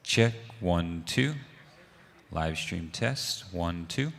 Check, 1, 2. Live stream test, 1, 2.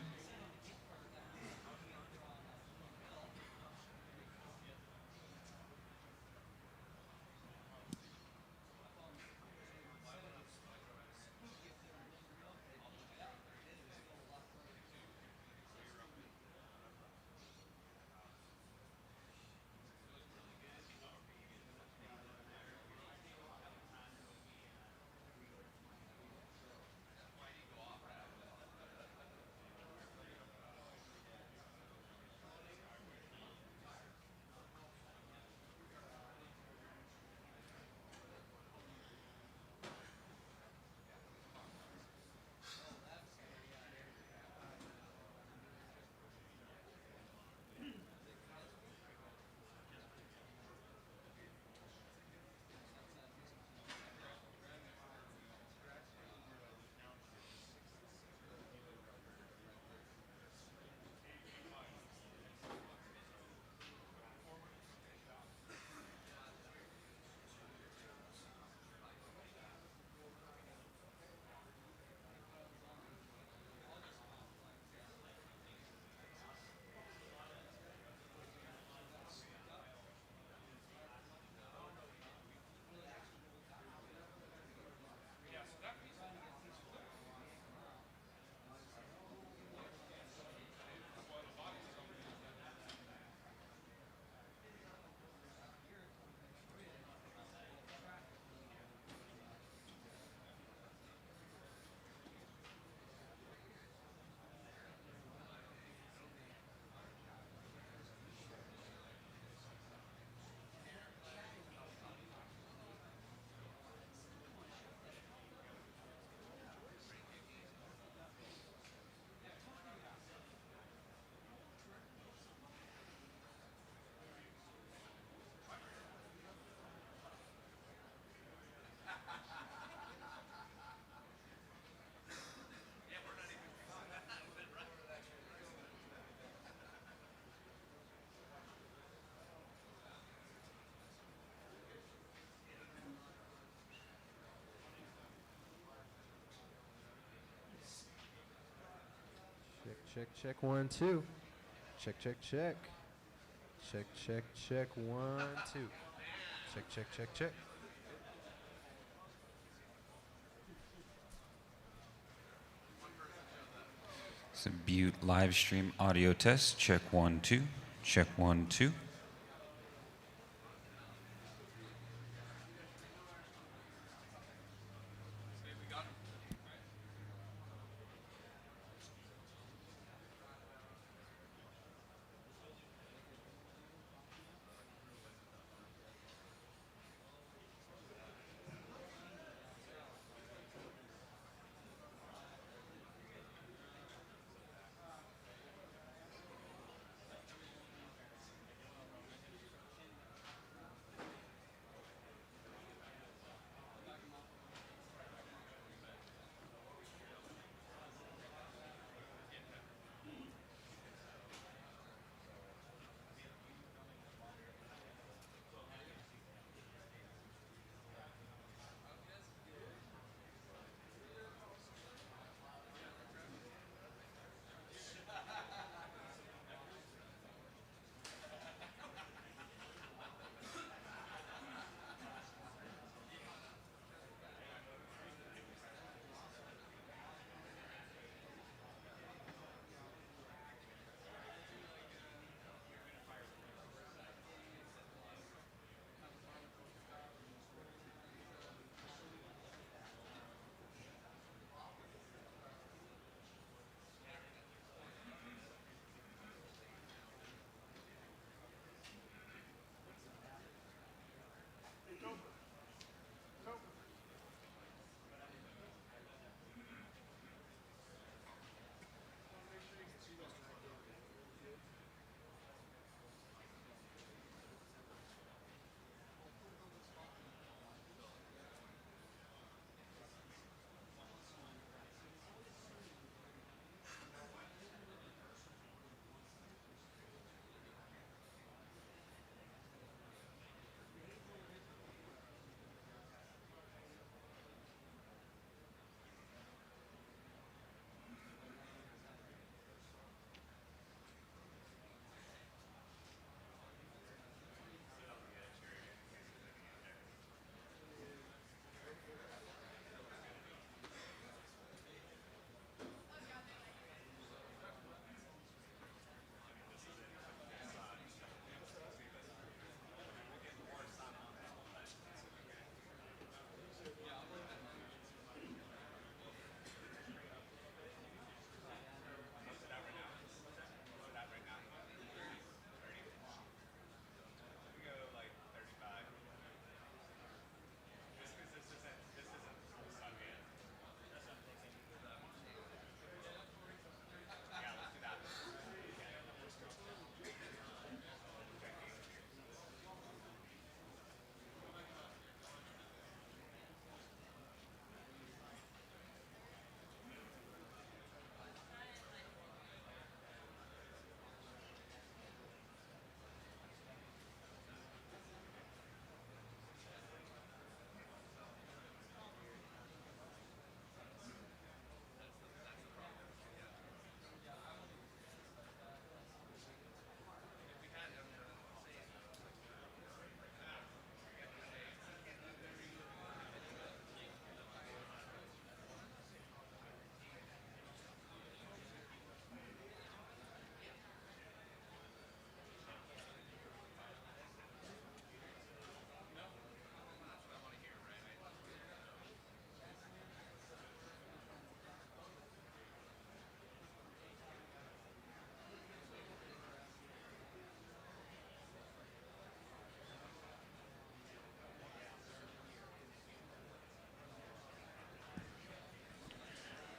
Check, check, 1, 2. Check, check, check. Check, check, check, 1, 2. Check, check, check, check. It's a Butte live stream audio test. Check, 1, 2. Check, 1, 2.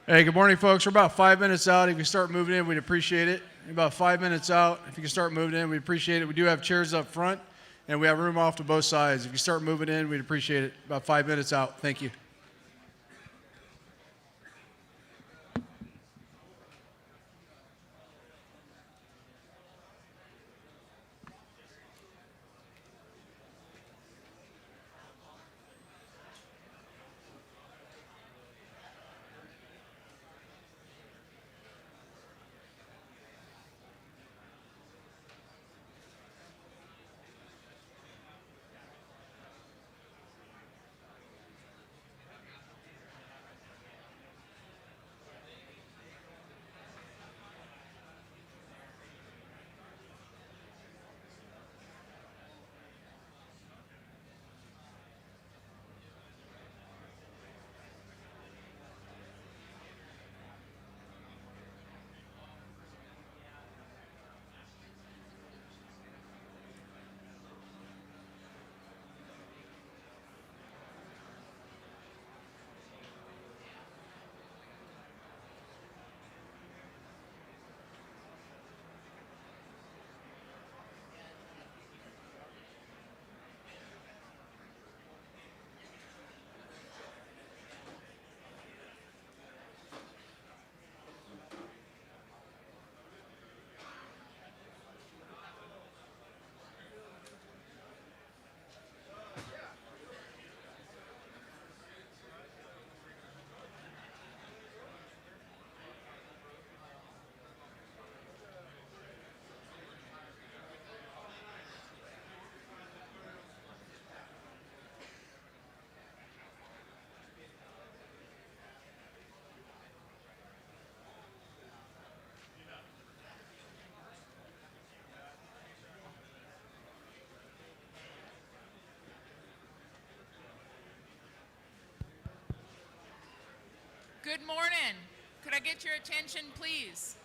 Hey, good morning, folks. We're about 5 minutes out. If you start moving in, we'd appreciate it. About 5 minutes out. If you can start moving in, we'd appreciate it. We do have chairs up front, and we have room off to both sides. If you start moving in, we'd appreciate it. About 5 minutes out. Thank you. Good morning. Could I get your attention, please?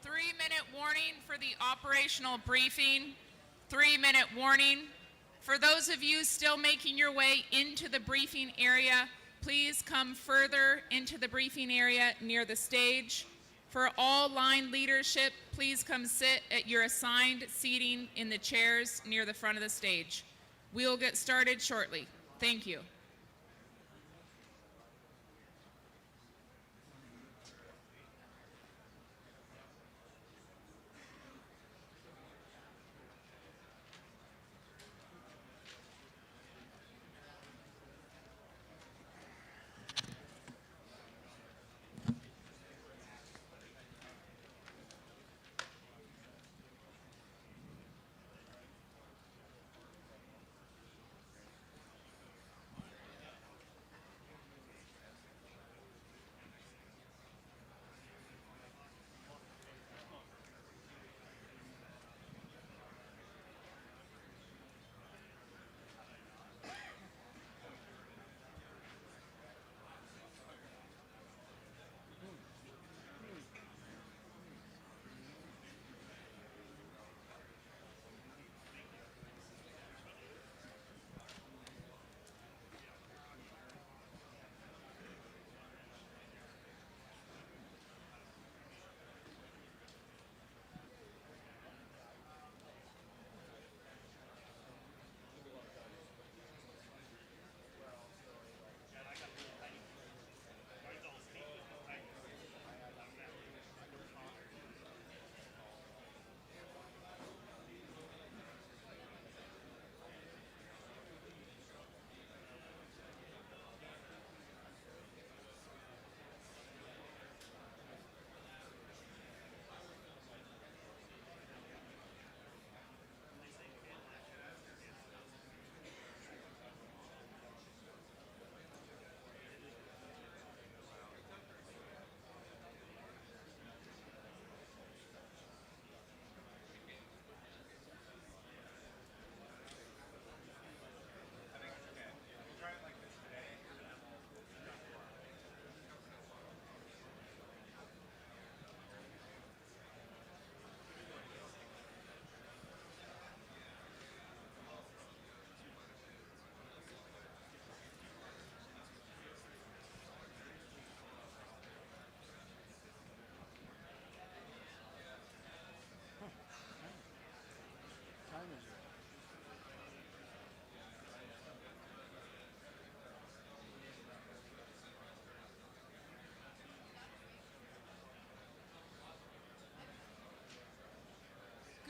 3-minute warning for the operational briefing. 3-minute warning. For those of you still making your way into the briefing area, please come further into the briefing area near the stage. For all line leadership, please come sit at your assigned seating in the chairs near the front of the stage. We'll get started shortly. Thank you.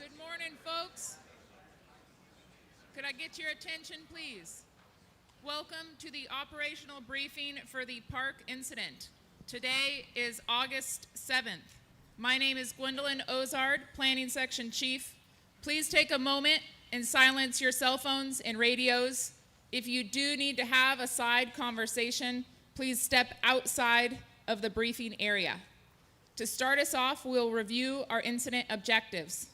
Good morning, folks. Could I get your attention, please? Welcome to the operational briefing for the park incident. Today is August 7th. My name is Gwendolyn Ozard, Planning Section Chief. Please take a moment and silence your cell phones and radios. If you do need to have a side conversation, please step outside of the briefing area. To start us off, we'll review our incident objectives.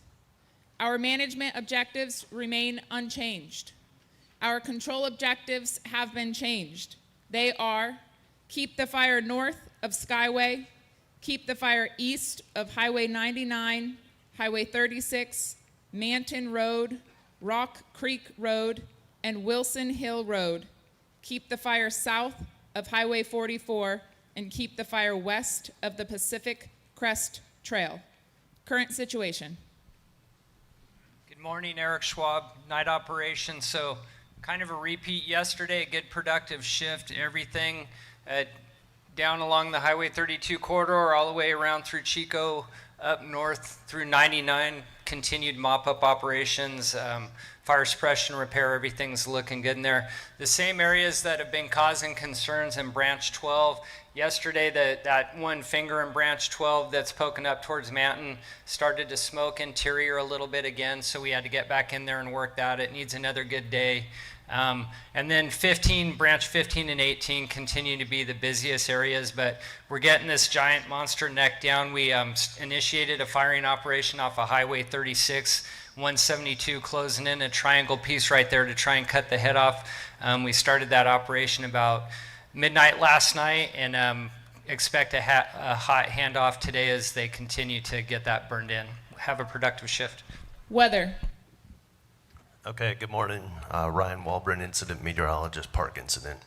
Our management objectives remain unchanged. Our control objectives have been changed. They are: keep the fire north of Skyway, keep the fire east of Highway 99, Highway 36, Manton Road, Rock Creek Road, and Wilson Hill Road. Keep the fire south of Highway 44, and keep the fire west of the Pacific Crest Trail. Current situation. Good morning, Eric Schwab, night operation. So kind of a repeat yesterday, a good productive shift. Everything down along the Highway 32 corridor all the way around through Chico, up north through 99, continued mop-up operations, fire suppression repair, everything's looking good in there. The same areas that have been causing concerns in Branch 12, yesterday that one finger in Branch 12 that's poking up towards Manton started to smoke interior a little bit again, so we had to get back in there and work that. It needs another good day. And then Branch 15 and 18 continue to be the busiest areas, but we're getting this giant monster neck down. We initiated a firing operation off of Highway 36, 172, closing in a triangle piece right there to try and cut the head off. We started that operation about midnight last night, and expect a hot handoff today as they continue to get that burned in. Have a productive shift. Weather. Okay, good morning. Ryan Walbrin, incident meteorologist, park incident.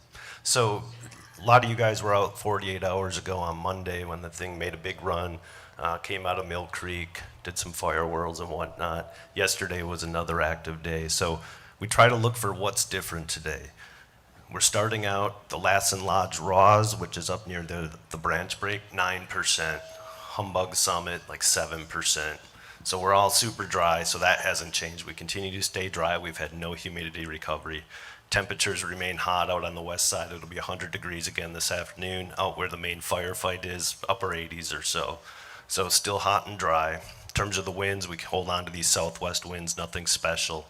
So a lot of you guys were out 48 hours ago on Monday when the thing made a big run, came out of Mill Creek, did some fireworks and whatnot. Yesterday was another active day. So we try to look for what's different today. We're starting out the Lassen Lodge Raws, which is up near the branch break, 9%. Humbug Summit, like 7%. So we're all super dry, so that hasn't changed. We continue to stay dry. We've had no humidity recovery. Temperatures remain hot out on the west side. It'll be 100 degrees again this afternoon. Out where the main firefight is, upper 80s or so. So still hot and dry. In terms of the winds, we can hold on to these southwest winds, nothing special.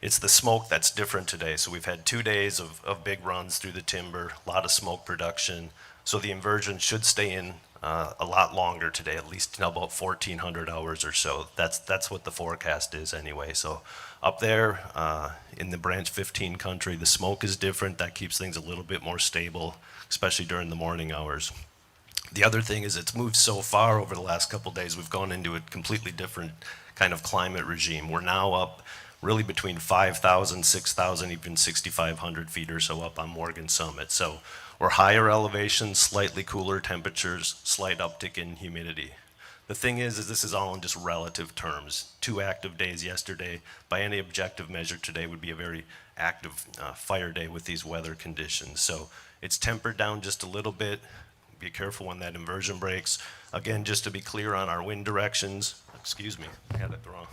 It's the smoke that's different today. So we've had 2 days of big runs through the timber, a lot of smoke production. So the inversion should stay in a lot longer today, at least about 1,400 hours or so. That's what the forecast is anyway. So up there in the Branch 15 country, the smoke is different. That keeps things a little bit more stable, especially during the morning hours. The other thing is it's moved so far over the last couple of days, we've gone into a completely different kind of climate regime. We're now up really between 5,000, 6,000, even 6,500 feet or so up on Morgan Summit. So we're higher elevation, slightly cooler temperatures, slight uptick in humidity. The thing is this is all in just relative terms. 2 active days yesterday, by any objective measure today, would be a very active fire day with these weather conditions. So it's tempered down just a little bit. Be careful when that inversion breaks. Again, just to be clear on our wind directions, excuse me, I had it wrong.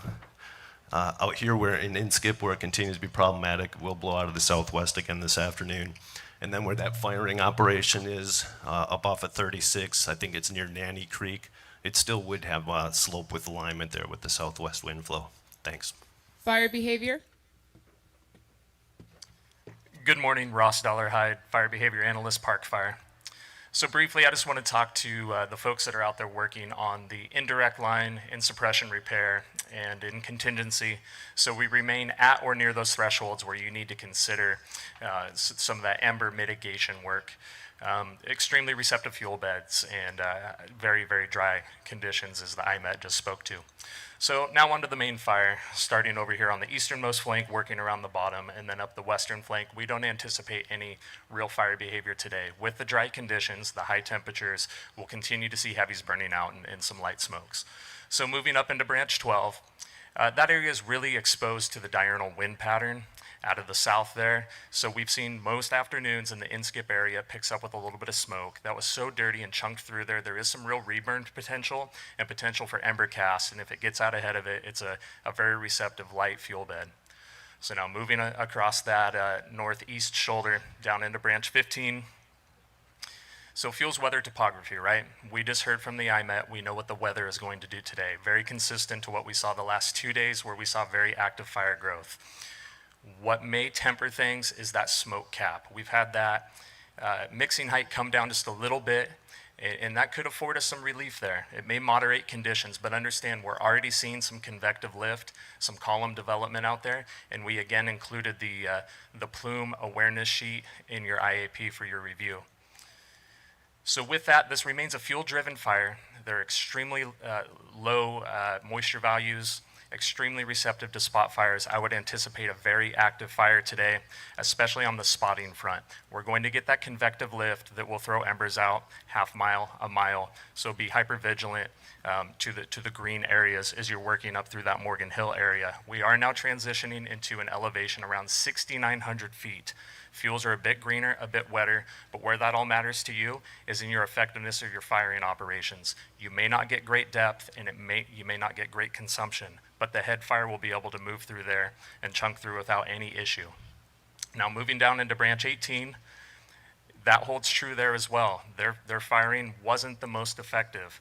Out here, we're in Inskip, where it continues to be problematic. We'll blow out of the southwest again this afternoon. And then where that firing operation is, up off of 36, I think it's near Nanny Creek, it still would have slope with alignment there with the southwest wind flow. Thanks. Fire behavior. Good morning, Ross Dollarhide, Fire Behavior Analyst, Park Fire. So briefly, I just want to talk to the folks that are out there working on the indirect line in suppression repair and in contingency. So we remain at or near those thresholds where you need to consider some of that ember mitigation work. Extremely receptive fuel beds and very, very dry conditions, as the IMET just spoke to. So now onto the main fire, starting over here on the easternmost flank, working around the bottom, and then up the western flank. We don't anticipate any real fire behavior today. With the dry conditions, the high temperatures, we'll continue to see heavies burning out and some light smokes. So moving up into Branch 12, that area is really exposed to the diurnal wind pattern. out of the south there. So we've seen most afternoons in the Inskip area it picks up with a little bit of smoke. That was so dirty and chunked through there. There is some real reburn potential and potential for ember cast. And if it gets out ahead of it, it's a very receptive light fuel bed. So now moving across that northeast shoulder down into branch 15. So fuels weather topography, right? We just heard from the IMET. We know what the weather is going to do today. Very consistent to what we saw the last 2 days where we saw very active fire growth. What may temper things is that smoke cap. We've had that mixing height come down just a little bit, and that could afford us some relief there. It may moderate conditions, but understand we're already seeing some convective lift, some column development out there, and we again included the plume awareness sheet in your IAP for your review. So with that, this remains a fuel-driven fire. They're extremely low moisture values, extremely receptive to spot fires. I would anticipate a very active fire today, especially on the spotting front. We're going to get that convective lift that will throw embers out half mile, a mile. So be hyper vigilant to the green areas as you're working up through that Morgan Hill area. We are now transitioning into an elevation around 6,900 feet. Fuels are a bit greener, a bit wetter, but where that all matters to you is in your effectiveness of your firing operations. You may not get great depth and you may not get great consumption, but the head fire will be able to move through there and chunk through without any issue. Now moving down into branch 18, that holds true there as well. Their firing wasn't the most effective.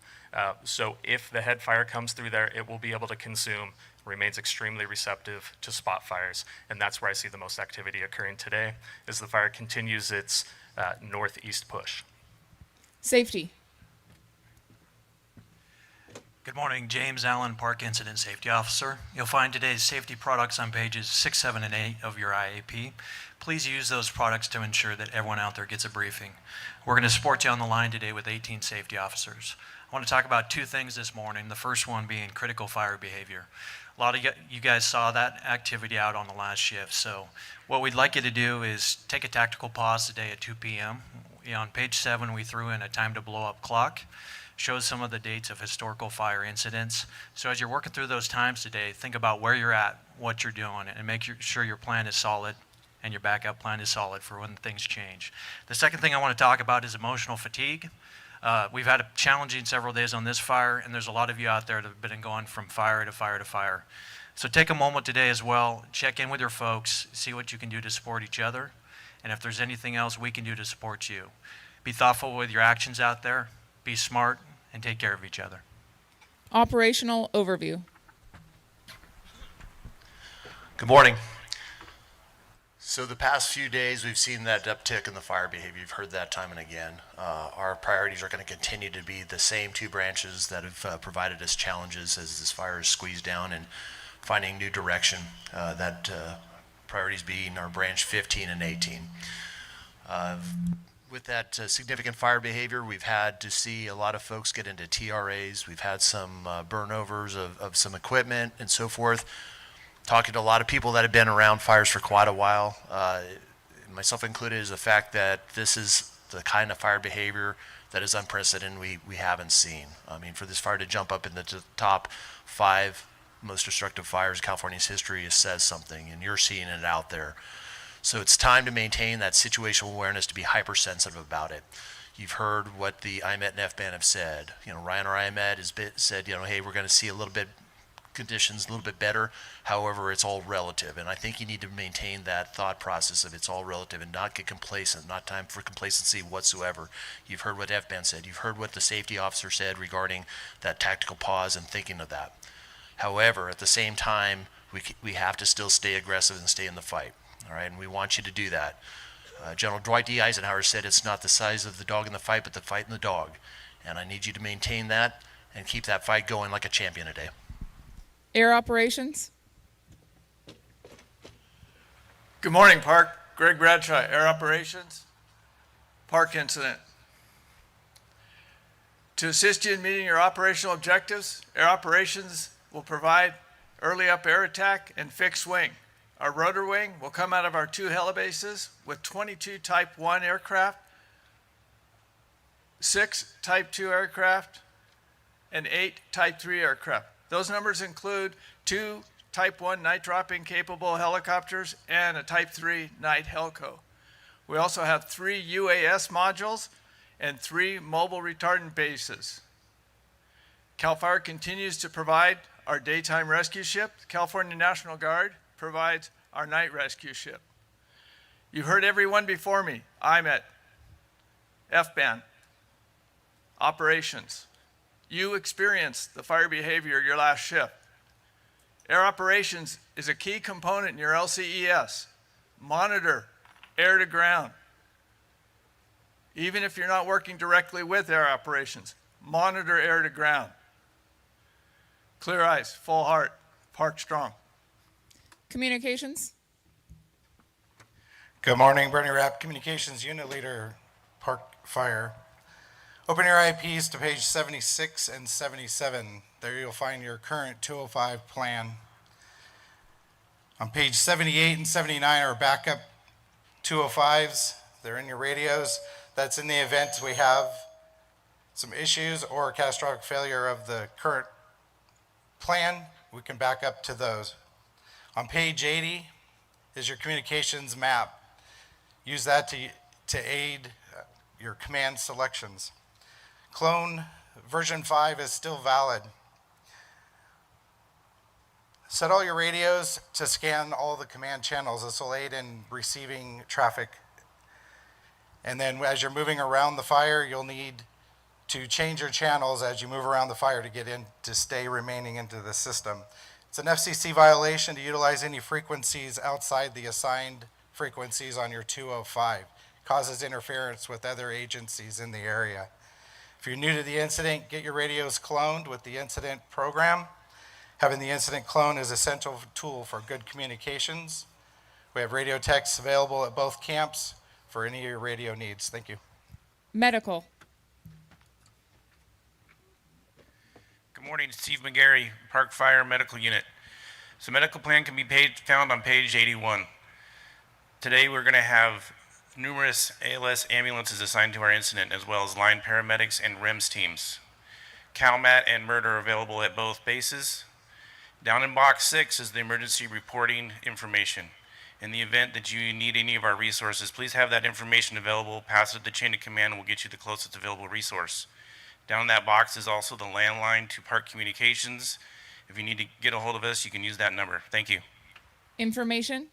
So if the head fire comes through there, it will be able to consume, remains extremely receptive to spot fires. And that's where I see the most activity occurring today as the fire continues its northeast push. Safety. Good morning, James Allen, Park Incident Safety Officer. You'll find today's safety products on pages 6, 7, and 8 of your IAP. Please use those products to ensure that everyone out there gets a briefing. We're going to support you on the line today with 18 safety officers. I want to talk about 2 things this morning, the first one being critical fire behavior. A lot of you guys saw that activity out on the last shift, so what we'd like you to do is take a tactical pause today at 2 p.m. On page 7, we threw in a time to blow up clock. Shows some of the dates of historical fire incidents. So as you're working through those times today, think about where you're at, what you're doing, and make sure your plan is solid and your backup plan is solid for when things change. The second thing I want to talk about is emotional fatigue. We've had a challenging several days on this fire, and there's a lot of you out there that have been going from fire to fire to fire. So take a moment today as well, check in with your folks, see what you can do to support each other, and if there's anything else we can do to support you. Be thoughtful with your actions out there, be smart, and take care of each other. Operational overview. Good morning. So the past few days, we've seen that uptick in the fire behavior. You've heard that time and again. Our priorities are going to continue to be the same 2 branches that have provided us challenges as this fire is squeezed down and finding new direction. Priorities being our branch 15 and 18. With that significant fire behavior, we've had to see a lot of folks get into TRAs. We've had some burnovers of some equipment and so forth. Talking to a lot of people that have been around fires for quite a while, myself included, is the fact that this is the kind of fire behavior that is unprecedented we haven't seen. I mean, for this fire to jump up in the top 5 most destructive fires in California's history, it says something, and you're seeing it out there. So it's time to maintain that situational awareness, to be hypersensitive about it. You've heard what the IMET and FBAN have said. Ryan, our IMET, has said, hey, we're going to see a little bit conditions a little bit better. However, it's all relative. And I think you need to maintain that thought process of it's all relative and not get complacent, not time for complacency whatsoever. You've heard what FBAN said. You've heard what the safety officer said regarding that tactical pause and thinking of that. However, at the same time, we have to still stay aggressive and stay in the fight. All right, and we want you to do that. General Dwight D. Eisenhower said it's not the size of the dog in the fight, but the fight in the dog. And I need you to maintain that and keep that fight going like a champion today. Air operations. Good morning, Park. Greg Bradshaw, Air Operations, Park Incident. To assist you in meeting your operational objectives, Air Operations will provide early up air attack and fixed wing. Our rotor wing will come out of our 2 helibases with 22 Type 1 aircraft, 6 Type 2 aircraft, and 8 Type 3 aircraft. Those numbers include 2 Type 1 night dropping capable helicopters, and a Type 3 night Helco. We also have 3 UAS modules and 3 mobile retardant bases. CAL FIRE continues to provide our daytime rescue ship. The California National Guard provides our night rescue ship. You've heard everyone before me. I'm at FBAN, operations. You experienced the fire behavior your last shift. Air operations is a key component in your LCES. Monitor air to ground. Even if you're not working directly with air operations, monitor air to ground. Clear eyes, full heart, park strong. Communications. Good morning, Bernie Rapp, Communications Unit Leader, Park Fire. Open your IPs to page 76 and 77. There you'll find your current 205 plan. On page 78 and 79 are backup 205s. They're in your radios. That's in the event we have some issues or catastrophic failure of the current plan, we can back up to those. On page 80 is your communications map. Use that to aid your command selections. Clone version 5 is still valid. Set all your radios to scan all the command channels. This will aid in receiving traffic. And then as you're moving around the fire, you'll need to change your channels as you move around the fire to get in, to stay remaining into the system. It's an FCC violation to utilize any frequencies outside the assigned frequencies on your 205. It causes interference with other agencies in the area. If you're new to the incident, get your radios cloned with the incident program. Having the incident clone is an essential tool for good communications. We have radio techs available at both camps for any of your radio needs. Thank you. Medical. Good morning, Steve McGarry, Park Fire Medical Unit. So medical plan can be found on page 81. Today we're going to have numerous ALS ambulances assigned to our incident, as well as line paramedics and REMS teams. CalMat and MERT are available at both bases. Down in box 6 is the emergency reporting information. In the event that you need any of our resources, please have that information available, pass it to the chain of command, and we'll get you the closest available resource. Down in that box is also the landline to Park Communications. If you need to get a hold of us, you can use that number. Thank you. Information.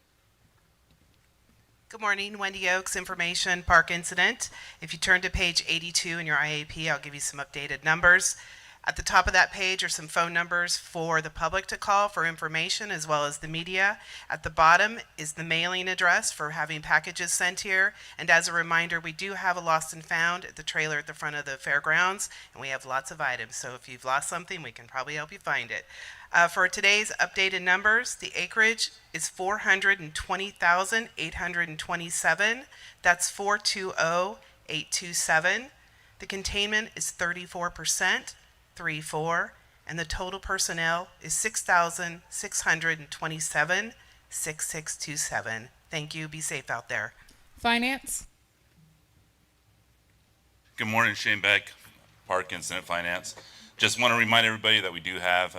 Good morning, Wendy Oaks, Information Park Incident. If you turn to page 82 in your IAP, I'll give you some updated numbers. At the top of that page are some phone numbers for the public to call for information, as well as the media. At the bottom is the mailing address for having packages sent here. And as a reminder, we do have a lost and found at the trailer at the front of the fairgrounds, and we have lots of items. So if you've lost something, we can probably help you find it. For today's updated numbers, the acreage is 420,827. That's 420,827. The containment is 34%. 3-4, and the total personnel is 6,627, 6627. Thank you. Be safe out there. Finance. Good morning, Shane Beck, Park Incident Finance. Just want to remind everybody that we do have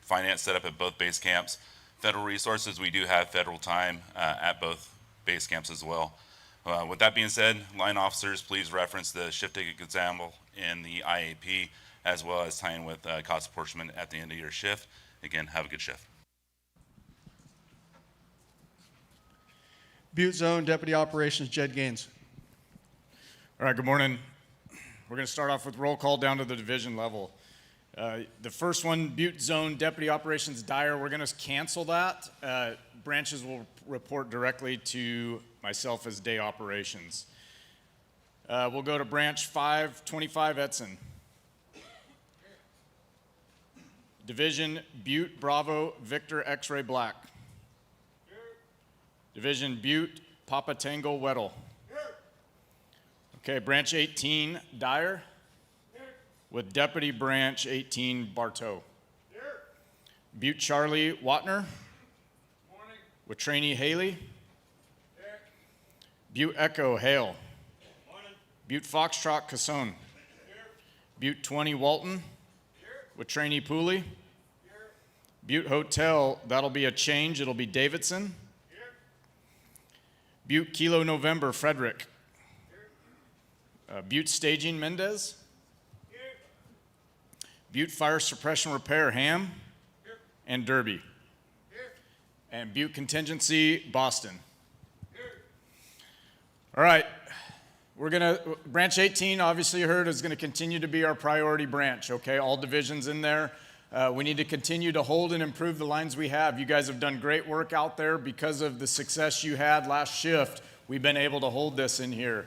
finance set up at both base camps. Federal resources, we do have federal time at both base camps as well. With that being said, line officers, please reference the shift ticket example in the IAP, as well as tying with cost apportionment at the end of your shift. Again, have a good shift. Butte Zone Deputy Operations Jed Gaines. All right, good morning. We're going to start off with roll call down to the division level. The first one, Butte Zone Deputy Operations Dyer, we're going to cancel that. Branches will report directly to myself as day operations. We'll go to branch 525 Edson. Division Butte Bravo Victor X-Ray Black. Division Butte Papa Tango Weddle. Okay, branch 18 Dyer with Deputy Branch 18 Bartow. Butte Charlie Watner with Trainee Haley. Butte Echo Hale. Butte Foxtrot Casson. Butte 20 Walton with Trainee Pooley. Butte Hotel, that'll be a change. It'll be Davidson. Butte Kilo November, Frederick. Butte Staging, Mendez. Butte Fire Suppression Repair, Ham. And Derby. And Butte Contingency, Boston. All right. Branch 18, obviously you heard, is gonna continue to be our priority branch, okay? All divisions in there. We need to continue to hold and improve the lines we have. You guys have done great work out there. Because of the success you had last shift, we've been able to hold this in here.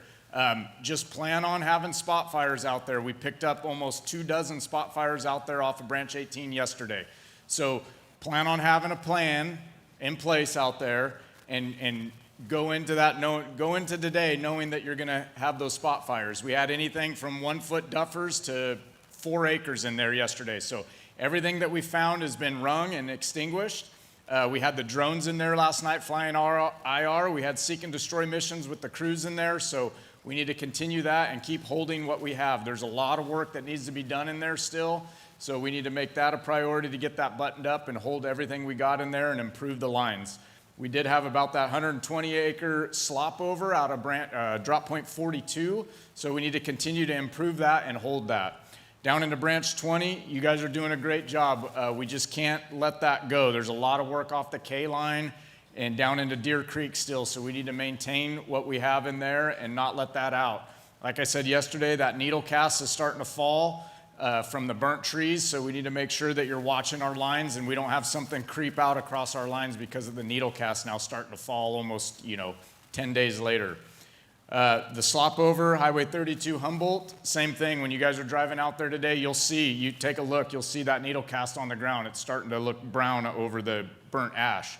Just plan on having spot fires out there. We picked up almost 24 spot fires out there off of Branch 18 yesterday. So plan on having a plan in place out there and go into today knowing that you're gonna have those spot fires. We had anything from 1 foot duffers to 4 acres in there yesterday. So everything that we found has been wrung and extinguished. We had the drones in there last night flying IR. We had seek and destroy missions with the crews in there. So we need to continue that and keep holding what we have. There's a lot of work that needs to be done in there still. So we need to make that a priority to get that buttoned up and hold everything we got in there and improve the lines. We did have about that 120 acre slop over out of drop point 42. So we need to continue to improve that and hold that. Down into branch 20, you guys are doing a great job. We just can't let that go. There's a lot of work off the K line and down into Deer Creek still, so we need to maintain what we have in there and not let that out. Like I said yesterday, that needle cast is starting to fall from the burnt trees, so we need to make sure that you're watching our lines and we don't have something creep out across our lines because of the needle cast now starting to fall almost, 10 days later. The slop over, Highway 32 Humboldt, same thing. When you guys are driving out there today, you take a look, you'll see that needle cast on the ground. It's starting to look brown over the burnt ash.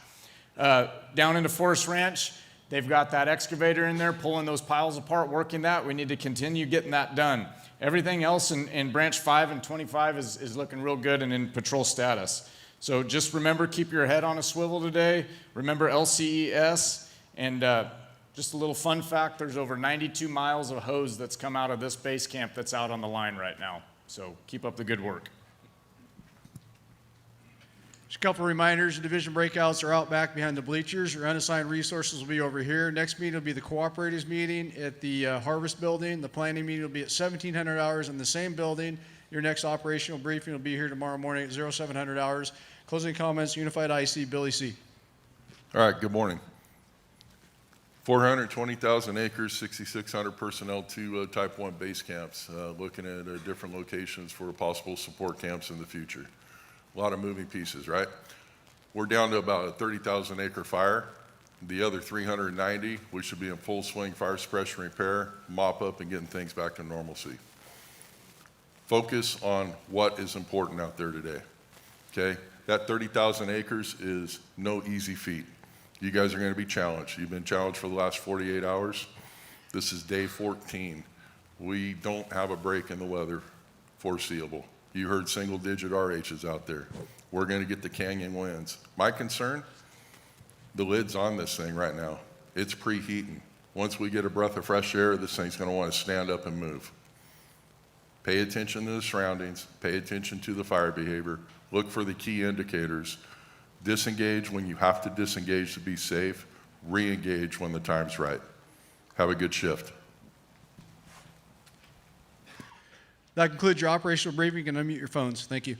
Down into Forest Ranch, they've got that excavator in there pulling those piles apart, working that. We need to continue getting that done. Everything else in branch 5 and 25 is looking real good and in patrol status. So just remember, keep your head on a swivel today. Remember LCES, and just a little fun fact, there's over 92 miles of hose that's come out of this base camp that's out on the line right now. So keep up the good work. Just a couple of reminders, the division breakouts are out back behind the bleachers. Your unassigned resources will be over here. Next meeting will be the cooperatives meeting at the Harvest Building. The planning meeting will be at 1700 hours in the same building. Your next operational briefing will be here tomorrow morning at 0700 hours. Closing comments, Unified IC, Billy C. All right, good morning. 420,000 acres, 6,600 personnel, 2 Type 1 base camps, looking at different locations for possible support camps in the future. A lot of moving pieces, right? We're down to about a 30,000 acre fire. The other 390, we should be in full swing fire suppression repair, mop up, and getting things back to normalcy. Focus on what is important out there today, okay? That 30,000 acres is no easy feat. You guys are going to be challenged. You've been challenged for the last 48 hours. This is day 14. We don't have a break in the weather foreseeable. You heard single-digit RHs out there. We're going to get the canyon winds. My concern, the lid's on this thing right now. It's preheating. Once we get a breath of fresh air, this thing's going to want to stand up and move. Pay attention to the surroundings. Pay attention to the fire behavior. Look for the key indicators. Disengage when you have to disengage to be safe. Re-engage when the time's right. Have a good shift. That concludes your operational briefing. You can unmute your phones. Thank you.